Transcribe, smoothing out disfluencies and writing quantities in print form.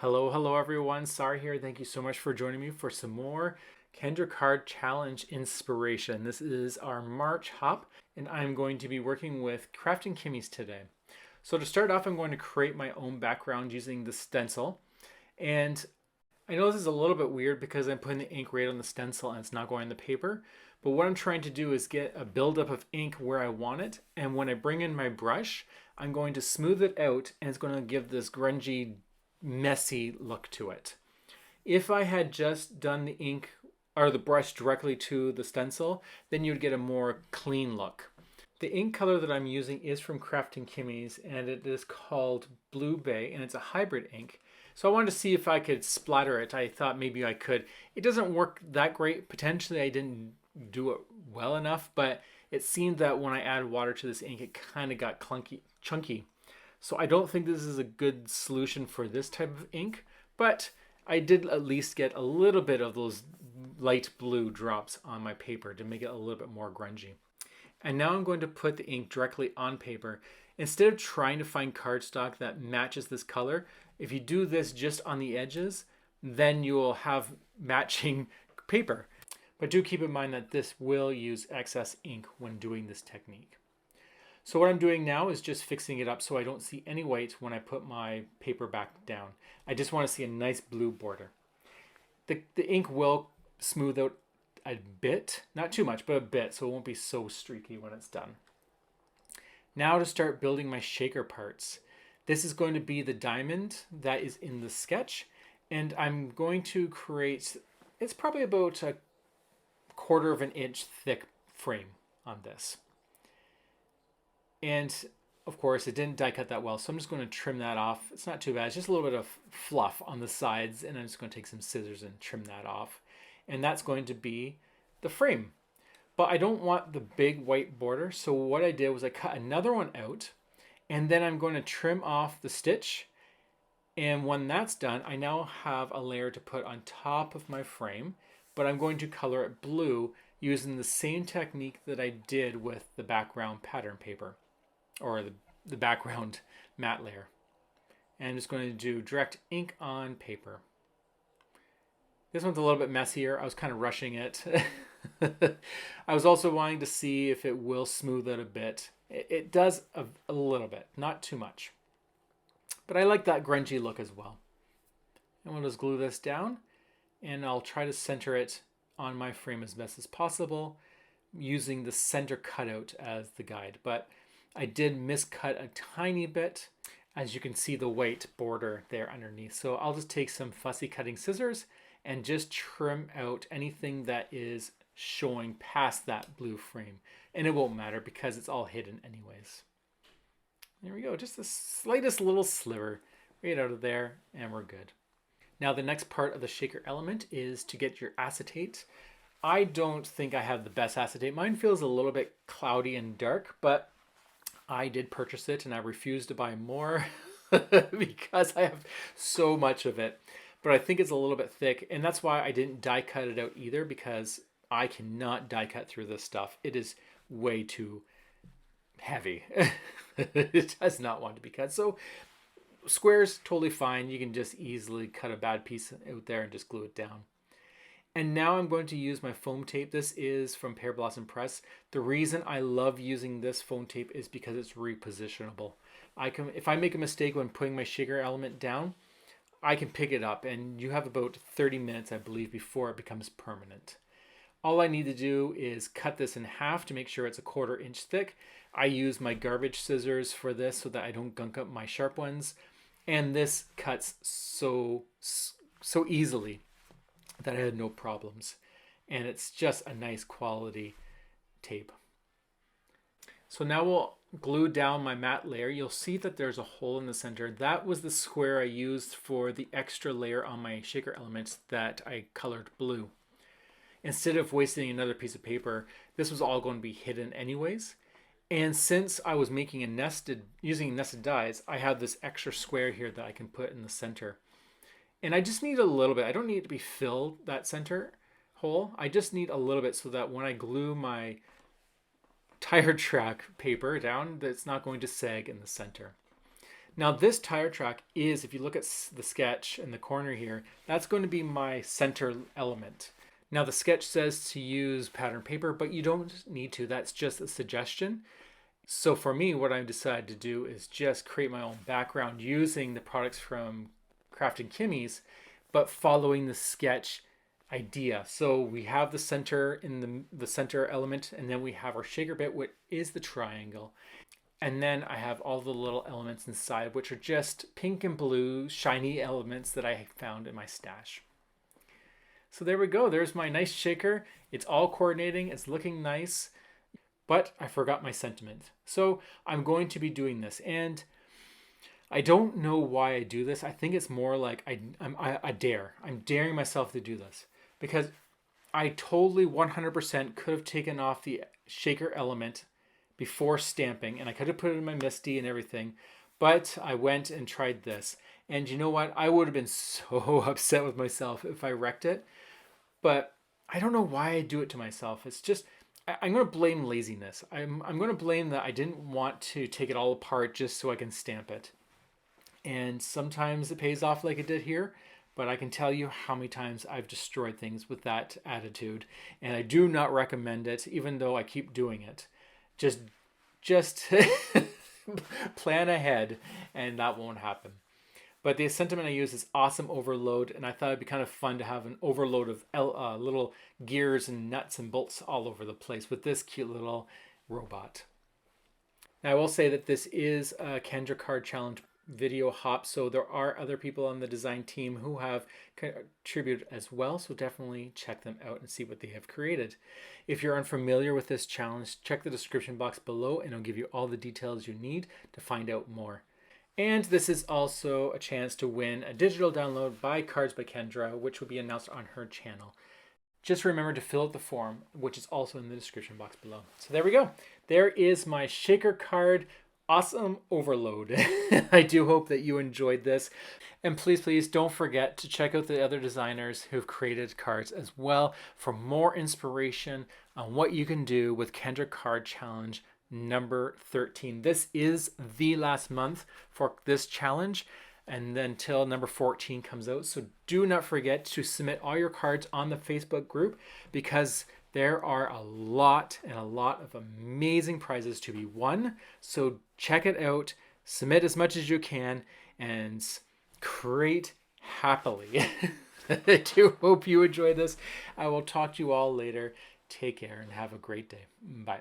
Hello everyone. Sorry here. Thank you so much for joining me for some more Kendra Card Challenge inspiration. This is our March hop, and I'm going to be working with Kraftin Kimmies today. So to start off, I'm going to create my own background using the stencil. And I know this is a little bit weird because I'm putting the ink right on the stencil and it's not going on the paper. But what I'm trying to do is get a buildup of ink where I want it. And when I bring in my brush, I'm going to smooth it out and it's going to give this grungy, messy look to it. If I had just done the ink or the brush directly to the stencil, then you'd get a more clean look. The ink color that I'm using is from Kraftin Kimmies, and it is called Blue Bay, and it's a hybrid ink. So I wanted to see if I could splatter it. I thought maybe I could. It doesn't work that great. Potentially I didn't do it well enough, but it seemed that when I added water to this ink, it kind of got chunky. So I don't think this is a good solution for this type of ink, but I did at least get a little bit of those light blue drops on my paper to make it a little bit more grungy. And now I'm going to put the ink directly on paper. Instead of trying to find cardstock that matches this color, if you do this just on the edges, then you will have matching paper. But do keep in mind that this will use excess ink when doing this technique. So what I'm doing now is just fixing it up so I don't see any white when I put my paper back down. I just want to see a nice blue border. The ink will smooth out a bit, not too much, but a bit, so it won't be so streaky when it's done. Now to start building my shaker parts. This is going to be the diamond that is in the sketch, and I'm going to create, it's probably about a 1/4 of an inch thick frame on this. And of course it didn't die cut that well, so I'm just going to trim that off. It's not too bad, it's just a little bit of fluff on the sides, and I'm just going to take some scissors and trim that off. And that's going to be the frame. But I don't want the big white border, so what I did was I cut another one out, and then I'm going to trim off the stitch. And when that's done, I now have a layer to put on top of my frame, but I'm going to color it blue using the same technique that I did with the background pattern paper, or the background matte layer. And I'm just going to do direct ink on paper. This one's a little bit messier. I was kind of rushing it. I was also wanting to see if it will smooth it a bit. It does a little bit, not too much. But I like that grungy look as well. And we'll just glue this down, and I'll try to center it on my frame as best as possible using the center cutout as the guide. But I did miscut a tiny bit, as you can see the white border there underneath. So I'll just take some fussy cutting scissors and just trim out anything that is showing past that blue frame. And it won't matter because it's all hidden anyways. There we go, just the slightest little sliver right out of there, and we're good. Now the next part of the shaker element is to get your acetate. I don't think I have the best acetate. Mine feels a little bit cloudy and dark, but I did purchase it and I refuse to buy more because I have so much of it. But I think it's a little bit thick, and that's why I didn't die cut it out either, because I cannot die cut through this stuff. It is way too heavy. It does not want to be cut. So squares, totally fine. You can just easily cut a bad piece out there and just glue it down. And now I'm going to use my foam tape. This is from Pear Blossom Press. The reason I love using this foam tape is because it's repositionable. If I make a mistake when putting my shaker element down, I can pick it up, and you have about 30 minutes, I believe, before it becomes permanent. All I need to do is cut this in half to make sure it's a 1/4 inch thick. I use my garbage scissors for this so that I don't gunk up my sharp ones. And this cuts so easily that I had no problems. And it's just a nice quality tape. So now we'll glue down my matte layer. You'll see that there's a hole in the center. That was the square I used for the extra layer on my shaker elements that I colored blue. Instead of wasting another piece of paper, this was all going to be hidden anyways. And since I was making using nested dies, I have this extra square here that I can put in the center. And I just need a little bit. I don't need it to be filled, that center hole. I just need a little bit so that when I glue my tire track paper down, that's not going to sag in the center. Now this tire track is, if you look at the sketch in the corner here, that's going to be my center element. Now the sketch says to use pattern paper, but you don't need to. That's just a suggestion. So for me, what I've decided to do is just create my own background using the products from Kraftin Kimmies, but following the sketch idea. So we have the center in the center element, and then we have our shaker bit, which is the triangle. And then I have all the little elements inside, which are just pink and blue shiny elements that I found in my stash. So there we go. There's my nice shaker. It's all coordinating. It's looking nice. But I forgot my sentiment. So I'm going to be doing this. And I don't know why I do this. I think it's more like I dare. I'm daring myself to do this. Because I totally 100% could have taken off the shaker element before stamping, and I could have put it in my MISTI and everything, but I went and tried this. And you know what? I would have been so upset with myself if I wrecked it, but I don't know why I do it to myself. It's just, I'm going to blame laziness. I'm going to blame that I didn't want to take it all apart just so I can stamp it. And sometimes it pays off like it did here, but I can tell you how many times I've destroyed things with that attitude, and I do not recommend it, even though I keep doing it. Just plan ahead, and that won't happen. But the sentiment I use is awesome overload, and I thought it'd be kind of fun to have an overload of little gears and nuts and bolts all over the place with this cute little robot. Now I will say that this is a Kendra Card Challenge video hop, so there are other people on the design team who have contributed as well, so definitely check them out and see what they have created. If you're unfamiliar with this challenge, check the description box below and it'll give you all the details you need to find out more. And this is also a chance to win a digital download by Cards by Kendra, which will be announced on her channel. Just remember to fill out the form, which is also in the description box below. So there we go. There is my shaker card awesome overload. I do hope that you enjoyed this. And please don't forget to check out the other designers who've created cards as well for more inspiration on what you can do with Kendra Card Challenge number 13. This is the last month for this challenge, and then until number 14 comes out. So do not forget to submit all your cards on the Facebook group, because there are a lot of amazing prizes to be won. So check it out, submit as much as you can, and create happily. I do hope you enjoy this. I will talk to you all later. Take care and have a great day. Bye.